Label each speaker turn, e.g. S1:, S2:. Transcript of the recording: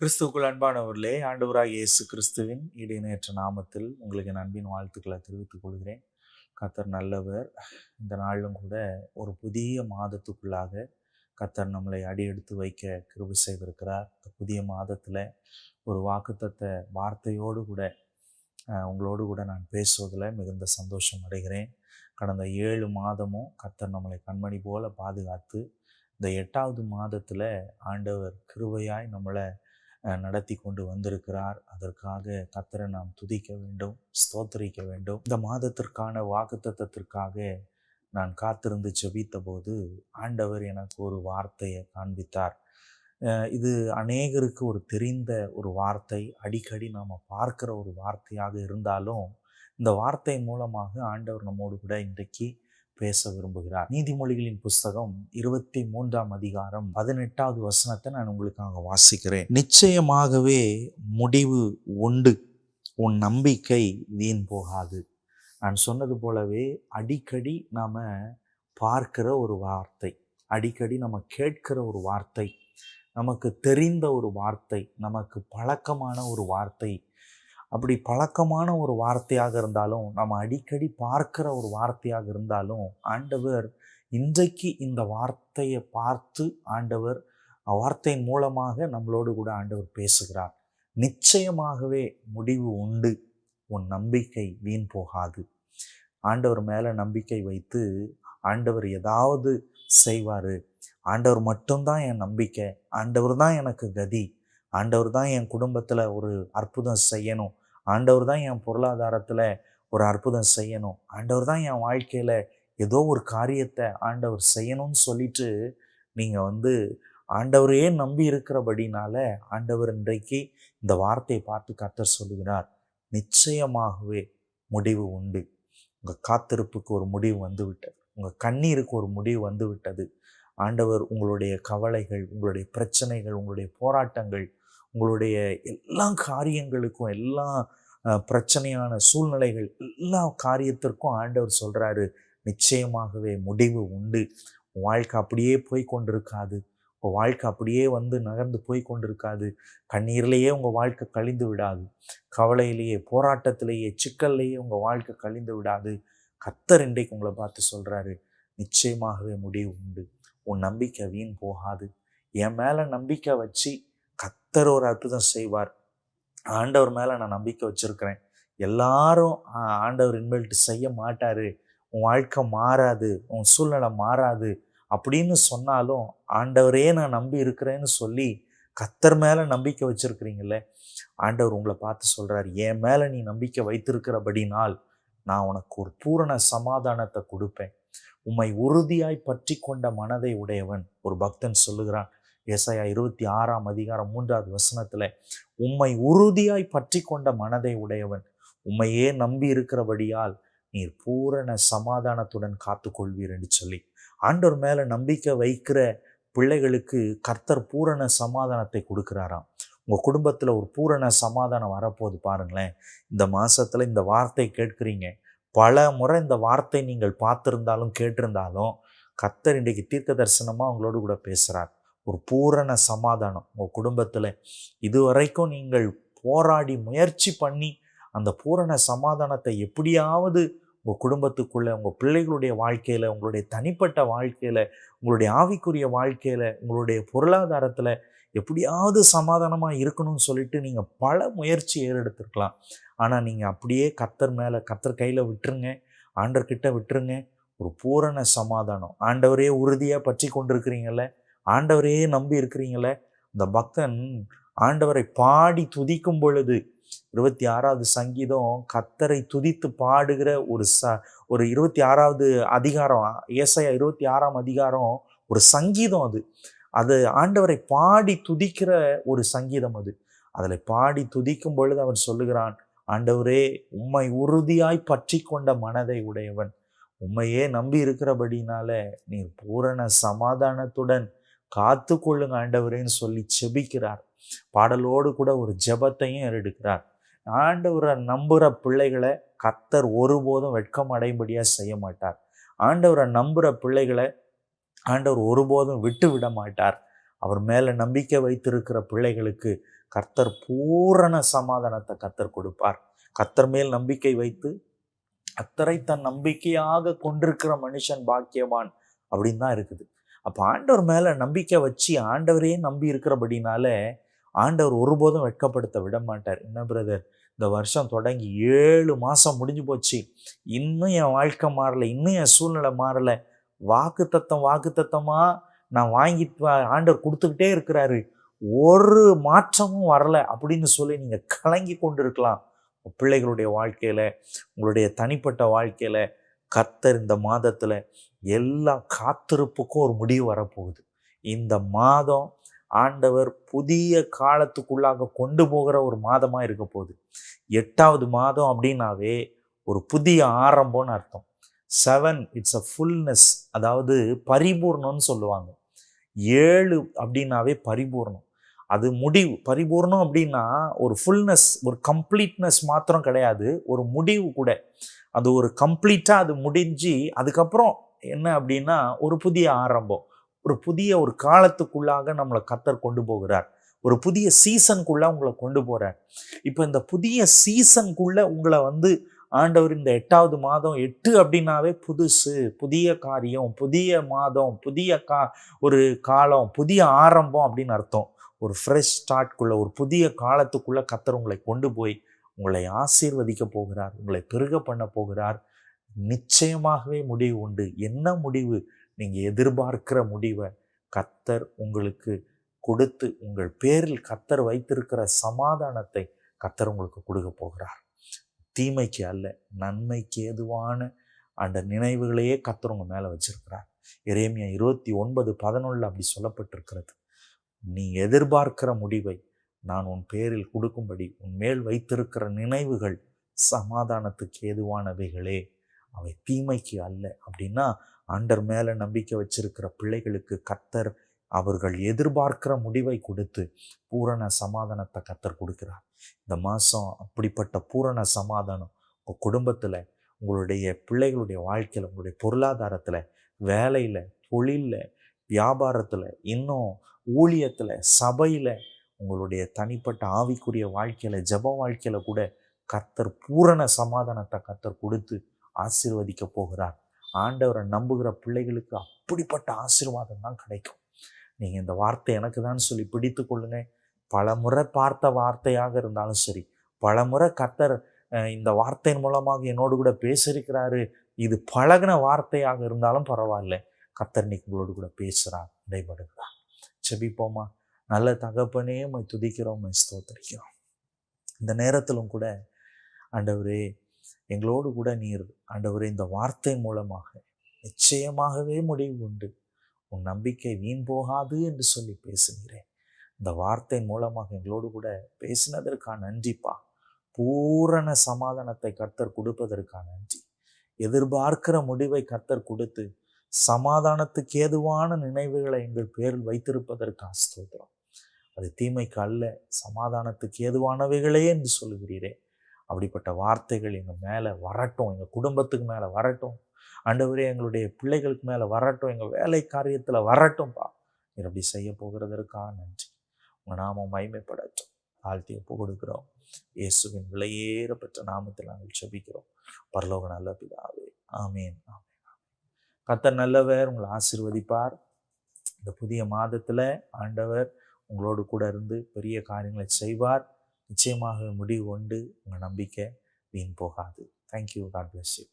S1: கிறிஸ்துவுக்குள் அன்பானவர்களே, ஆண்டவராகிய இயேசு கிறிஸ்துவின் இடையற்ற நாமத்தில் உங்களுக்கு என் அன்பின் வாழ்த்துக்களை தெரிவித்துக் கொள்கிறேன். கர்த்தர் நல்லவர். இந்த நாளிலும் கூட ஒரு புதிய மாதத்துக்குள்ளாக கர்த்தர் நம்மளை அடியெடுத்து வைக்க கிருபை செய்திருக்கிறார். இந்த புதிய மாதத்தில் ஒரு வாக்குத்தத்த வார்த்தையோடு கூட உங்களோடு கூட நான் பேசுவதில் மிகுந்த சந்தோஷம் அடைகிறேன். கடந்த 7 மாதமும் கர்த்தர் நம்மளை கண்மணி போல பாதுகாத்து இந்த 8வது மாதத்தில் ஆண்டவர் கிருபையாய் நம்மளை நடத்தி கொண்டு வந்திருக்கிறார். அதற்காக கர்த்தரை நாம் துதிக்க வேண்டும், ஸ்தோத்திரிக்க வேண்டும். இந்த மாதத்திற்கான வாக்குத்தத்தத்திற்காக நான் காத்திருந்து ஜெபித்த போது ஆண்டவர் எனக்கு ஒரு வார்த்தையை காண்பித்தார். இது அநேகருக்கு ஒரு தெரிந்த ஒரு வார்த்தை, அடிக்கடி நாம் பார்க்கிற ஒரு வார்த்தையாக இருந்தாலும் இந்த வார்த்தை மூலமாக ஆண்டவர் நம்மோடு கூட இன்றைக்கு பேச விரும்புகிறார். நீதிமொழிகளின் புஸ்தகம் 23ஆம் அதிகாரம் 18வது வசனத்தை நான் உங்களுக்காக வாசிக்கிறேன். நிச்சயமாகவே முடிவு உண்டு, உன் நம்பிக்கை வீண் போகாது. நான் சொன்னது போலவே அடிக்கடி நாம் பார்க்கிற ஒரு வார்த்தை, அடிக்கடி நம்ம கேட்கிற ஒரு வார்த்தை, நமக்கு தெரிந்த ஒரு வார்த்தை, நமக்கு பழக்கமான ஒரு வார்த்தை. அப்படி பழக்கமான ஒரு வார்த்தையாக இருந்தாலும், நம்ம அடிக்கடி பார்க்கிற ஒரு வார்த்தையாக இருந்தாலும், ஆண்டவர் இன்றைக்கு இந்த வார்த்தையை பார்த்து ஆண்டவர் வார்த்தையின் மூலமாக நம்மளோடு கூட ஆண்டவர் பேசுகிறார். நிச்சயமாகவே முடிவு உண்டு, உன் நம்பிக்கை வீண் போகாது. ஆண்டவர் மேலே நம்பிக்கை வைத்து ஆண்டவர் ஏதாவது செய்வார், ஆண்டவர் மட்டும்தான் என் நம்பிக்கை, ஆண்டவர் தான் எனக்கு கதி, ஆண்டவர் தான் என் குடும்பத்தில் ஒரு அற்புதம் செய்யணும், ஆண்டவர் தான் என் பொருளாதாரத்தில் ஒரு அற்புதம் செய்யணும், ஆண்டவர் தான் என் வாழ்க்கையில் ஏதோ ஒரு காரியத்தை ஆண்டவர் செய்யணும்னு சொல்லிட்டு நீங்கள் ஆண்டவரையே நம்பி இருக்கிறபடினால ஆண்டவர் இன்றைக்கு இந்த வார்த்தையை பார்த்து கர்த்தர் சொல்லுகிறார், நிச்சயமாகவே முடிவு உண்டு. உங்கள் காத்திருப்புக்கு ஒரு முடிவு வந்து விட்டது, உங்கள் கண்ணீருக்கு ஒரு முடிவு வந்து விட்டது. ஆண்டவர் உங்களுடைய கவலைகள், உங்களுடைய பிரச்சனைகள், உங்களுடைய போராட்டங்கள், உங்களுடைய எல்லா காரியங்களுக்கும், எல்லா பிரச்சனையான சூழ்நிலைகள், எல்லா காரியத்திற்கும் ஆண்டவர் சொல்கிறாரு, நிச்சயமாகவே முடிவு உண்டு. உன் வாழ்க்கை அப்படியே போய் கொண்டிருக்காது, உங்கள் வாழ்க்கை அப்படியே நகர்ந்து போய் கொண்டிருக்காது. கண்ணீர்லேயே உங்கள் வாழ்க்கை கழிந்து விடாது, கவலையிலேயே, போராட்டத்திலேயே, சிக்கல்லையே உங்கள் வாழ்க்கை கழிந்து விடாது. கர்த்தர் இன்றைக்கு உங்களை பார்த்து சொல்கிறாரு, நிச்சயமாகவே முடிவு உண்டு, உன் நம்பிக்கை வீண் போகாது. என் மேலே நம்பிக்கை வச்சு கர்த்தர் ஒரு அற்புதம் செய்வார். ஆண்டவர் மேலே நான் நம்பிக்கை வச்சுருக்கிறேன். எல்லாரும் ஆண்டவர் இன்வெல்ட் செய்ய மாட்டார், உன் வாழ்க்கை மாறாது, உன் சூழ்நிலை மாறாது அப்படின்னு சொன்னாலும் ஆண்டவரே நான் நம்பி இருக்கிறேன்னு சொல்லி கர்த்தர் மேலே நம்பிக்கை வச்சுருக்கிறீங்களே, ஆண்டவர் உங்களை பார்த்து சொல்கிறார், என் மேலே நீ நம்பிக்கை வைத்திருக்கிறபடினால் நான் உனக்கு ஒரு பூரண சமாதானத்தை கொடுப்பேன். உம்மை உறுதியாய் பற்றி கொண்ட மனதை உடையவன், ஒரு பக்தன் சொல்லுகிறான் ஏசாயா 26ஆம் அதிகாரம் 3வது வசனத்தில், உம்மை உறுதியாய் பற்றி கொண்ட மனதை உடையவன், உம்மையே நம்பி இருக்கிறபடியால் நீர் பூரண சமாதானத்துடன் காத்து கொள்வீர் என்று சொல்லி ஆண்டவர் மேலே நம்பிக்கை வைக்கிற பிள்ளைகளுக்கு கர்த்தர் பூரண சமாதானத்தை கொடுக்குறாராம். உங்கள் குடும்பத்தில் ஒரு பூரண சமாதானம் வரப்போகுது பாருங்களேன். இந்த மாதத்தில் இந்த வார்த்தை கேட்குறீங்க, பல முறை இந்த வார்த்தை நீங்கள் பார்த்துருந்தாலும் கேட்டிருந்தாலும் கர்த்தர் இன்றைக்கு தீர்க்க தரிசனமாக அவங்களோடு கூட பேசுகிறார். ஒரு பூரண சமாதானம் உங்கள் குடும்பத்தில். இதுவரைக்கும் நீங்கள் போராடி முயற்சி பண்ணி அந்த பூரண சமாதானத்தை எப்படியாவது உங்கள் குடும்பத்துக்குள்ளே, உங்கள் பிள்ளைகளுடைய வாழ்க்கையில், உங்களுடைய தனிப்பட்ட வாழ்க்கையில், உங்களுடைய ஆவிக்குரிய வாழ்க்கையில், உங்களுடைய பொருளாதாரத்தில் எப்படியாவது சமாதானமாக இருக்கணும்னு சொல்லிட்டு நீங்கள் பல முயற்சி ஏறெடுத்திருக்கலாம். ஆனால் நீங்கள் அப்படியே கர்த்தர் கையில் விட்டுருங்க, ஆண்டவர்கிட்ட விட்டுருங்க. ஒரு பூரண சமாதானம். ஆண்டவரே உறுதியாக பற்றி கொண்டிருக்கிறீங்கள, ஆண்டவரையே நம்பி இருக்கிறீங்களே. இந்த பக்தன் ஆண்டவரை பாடி துதிக்கும் பொழுது, 26வது சங்கீதம் கர்த்தரை துதித்து பாடுகிற ஒரு 26வது அதிகாரம், ஏசாயா 26ஆம் அதிகாரம் ஒரு சங்கீதம். அது ஆண்டவரை பாடி துதிக்கிற ஒரு சங்கீதம். அதில் பாடி துதிக்கும் பொழுது அவன் சொல்லுகிறான், ஆண்டவரே உம்மை உறுதியாய் பற்றி கொண்ட மனதை உடையவன், உம்மையே நம்பி இருக்கிறபடினால நீர் பூரண சமாதானத்துடன் காத்து கொள்ளுங்க ஆண்டவரேன்னு சொல்லி செபிக்கிறார். பாடலோடு கூட ஒரு ஜெபத்தையும் எடுக்கிறார். ஆண்டவரை நம்புகிற பிள்ளைகளை கர்த்தர் ஒருபோதும் வெட்கம் அடையும்படியாக செய்ய மாட்டார். ஆண்டவரை நம்புகிற பிள்ளைகளை ஆண்டவர் ஒருபோதும் விட்டு விட மாட்டார். அவர் மேலே நம்பிக்கை வைத்திருக்கிற பிள்ளைகளுக்கு கர்த்தர் பூரண சமாதானத்தை கர்த்தர் கொடுப்பார். கர்த்தர் மேல் நம்பிக்கை வைத்து கர்த்தரை தன் நம்பிக்கையாக கொண்டிருக்கிற மனுஷன் பாக்கியவான் அப்படின்னு தான் இருக்குது. அப்போ ஆண்டவர் மேல நம்பிக்கை வச்சு ஆண்டவரே நம்பி இருக்கிறபடினால ஆண்டவர் ஒருபோதும் வெட்கப்படுத்த விட மாட்டார். என்ன பிரதர், இந்த வருஷம் தொடங்கி 7 மாசம் முடிஞ்சு போச்சு, இன்னும் என் வாழ்க்கை மாறல, இன்னும் என் சூழ்நிலை மாறல, வாக்குத்தத்தமா நான் வாங்கிட்டு ஆண்டவர் கொடுத்துக்கிட்டே இருக்கிறாரு, ஒரு மாற்றமும் வரல அப்படின்னு சொல்லி நீங்க கலங்கி கொண்டு இருக்கலாம். பிள்ளைகளுடைய வாழ்க்கையில, உங்களுடைய தனிப்பட்ட வாழ்க்கையில கர்த்தர் இந்த மாதத்துல எல்லா காத்திருப்புக்கும் ஒரு முடிவு வரப்போகுது. இந்த மாதம் ஆண்டவர் புதிய காலத்துக்குள்ளாக கொண்டு போகிற ஒரு மாதமா இருக்க போகுது. 8வது மாதம் அப்படின்னாவே ஒரு புதிய ஆரம்பம்னு அர்த்தம். 7 இட்ஸ் அ ஃபுல்னஸ், அதாவது பரிபூர்ணம்னு சொல்லுவாங்க. 7 அப்படின்னாவே பரிபூர்ணம், அது முடிவு. பரிபூர்ணம் அப்படின்னா ஒரு ஃபுல்னஸ், ஒரு கம்ப்ளீட்னஸ் மாத்திரம் கிடையாது, ஒரு முடிவு கூட. அது ஒரு கம்ப்ளீட்டா அது முடிஞ்சு அதுக்கப்புறம் என்ன அப்படின்னா ஒரு புதிய ஆரம்பம், ஒரு புதிய ஒரு காலத்துக்குள்ளாக நம்மளை கர்த்தர் கொண்டு போகிறார். ஒரு புதிய சீசனுக்குள்ள உங்களை கொண்டு போறார். இப்போ இந்த புதிய சீசனுக்குள்ள உங்களை ஆண்டவர் இந்த 8வது மாதம், 8 அப்படின்னாவே புதுசு, புதிய காரியம், புதிய மாதம், புதிய ஒரு காலம், புதிய ஆரம்பம் அப்படின்னு அர்த்தம். ஒரு ஃப்ரெஷ் ஸ்டார்ட்குள்ள, ஒரு புதிய காலத்துக்குள்ள கர்த்தர் உங்களை கொண்டு போய் உங்களை ஆசீர்வதிக்க போகிறார், உங்களை பெருக பண்ண போகிறார். நிச்சயமாகவே முடிவு உண்டு. என்ன முடிவு? நீங்க எதிர்பார்க்கிற முடிவை கர்த்தர் உங்களுக்கு கொடுத்து, உங்கள் பேரில் கர்த்தர் வைத்திருக்கிற சமாதானத்தை கர்த்தர் உங்களுக்கு கொடுக்க போகிறார். தீமைக்கு அல்ல, நன்மைக்கு ஏதுவான அந்த நினைவுகளையே கர்த்தர் உங்க மேல வச்சிருக்கிறார். எரேமியா 29:11 அப்படி சொல்லப்பட்டிருக்கிறது. நீ எதிர்பார்க்கிற முடிவை நான் உன் பேரில் கொடுக்கும்படி உன் மேல் வைத்திருக்கிற நினைவுகள் சமாதானத்துக்கு ஏதுவானவைகளே, அவை தீமைக்கு அல்ல. அப்படின்னா ஆண்டவர் மேல நம்பிக்கை வச்சிருக்கிற பிள்ளைகளுக்கு கர்த்தர் அவர்கள் எதிர்பார்க்கிற முடிவை கொடுத்து பூரண சமாதானத்தை கர்த்தர் கொடுக்கிறார். இந்த மாதம் அப்படிப்பட்ட பூரண சமாதானம் உங்கள் குடும்பத்தில், உங்களுடைய பிள்ளைகளுடைய வாழ்க்கையில், உங்களுடைய பொருளாதாரத்தில், வேலையில், தொழிலில், வியாபாரத்தில், இன்னும் ஊழியத்தில், சபையில், உங்களுடைய தனிப்பட்ட ஆவிக்குரிய வாழ்க்கையில், ஜெப வாழ்க்கையில் கூட கர்த்தர் பூரண சமாதானத்தை கர்த்தர் கொடுத்து ஆசீர்வதிக்க போகிறார். ஆண்டவரை நம்புகிற பிள்ளைகளுக்கு அப்படிப்பட்ட ஆசீர்வாதம் தான் கிடைக்கும். நீங்கள் இந்த வார்த்தை எனக்கு தான் சொல்லி பிடித்து கொள்ளுங்க. பல முறை பார்த்த வார்த்தையாக இருந்தாலும் சரி, பல முறை கர்த்தர் இந்த வார்த்தையின் மூலமாக என்னோடு கூட பேசியிருக்கிறாரு, இது பழகின வார்த்தையாக இருந்தாலும் பரவாயில்ல, கர்த்தர் இன்னைக்கு உங்களோடு கூட பேசுகிறார், இடைபடுகிறார். செபிப்போமா. நல்ல தகப்பனே, உம்மை துதிக்கிறோம், உம்மை ஸ்தோத்திரிக்கிறோம். இந்த நேரத்திலும் கூட ஆண்டவரே, எங்களோடு கூட நீர் ஆண்டவரே இந்த வார்த்தை மூலமாக நிச்சயமாகவே முடிவு உண்டு, உன் நம்பிக்கை வீண் போகாது என்று சொல்லி பேசுகிறேன். இந்த வார்த்தை மூலமாக எங்களோடு கூட பேசினதற்கான நன்றிப்பா. பூரண சமாதானத்தை கர்த்தர் கொடுப்பதற்கான நன்றி. எதிர்பார்க்கிற முடிவை கர்த்தர் கொடுத்து சமாதானத்துக்கு ஏதுவான நினைவுகளை எங்கள் பேரில் வைத்திருப்பதற்காக ஸ்தோத்திரம். அது தீமைக்கு அல்ல, சமாதானத்துக்கு ஏதுவானவைகளே என்று சொல்லுகிறீரே. அப்படிப்பட்ட வார்த்தைகள் எங்கள் மேலே வரட்டும், எங்கள் குடும்பத்துக்கு மேலே வரட்டும் ஆண்டவரே, எங்களுடைய பிள்ளைகளுக்கு மேலே வரட்டும், எங்கள் வேலை காரியத்தில் வரட்டும்பா. நீர் அப்படி செய்ய போகிறதற்காக நன்றி. உங்கள் நாமம் மகிமைப்படட்டும். தாழ்த்தி ஒப்பு கொடுக்கிறோம். இயேசுவின் விலையேறப்பட்ட நாமத்தில் நாங்கள் ஜெபிக்கிறோம். பரலோக நல்ல பிதாவே, ஆமேன். ஆமேன். கர்த்தர் நல்லவர், உங்களை ஆசீர்வதிப்பார். இந்த புதிய மாதத்தில் ஆண்டவர் உங்களோடு கூட இருந்து பெரிய காரியங்களை செய்வார். நிச்சயமாக முடிவு உண்டு. உங்கள் நம்பிக்கை வீண் போகாது. தேங்க்யூ. God bless you.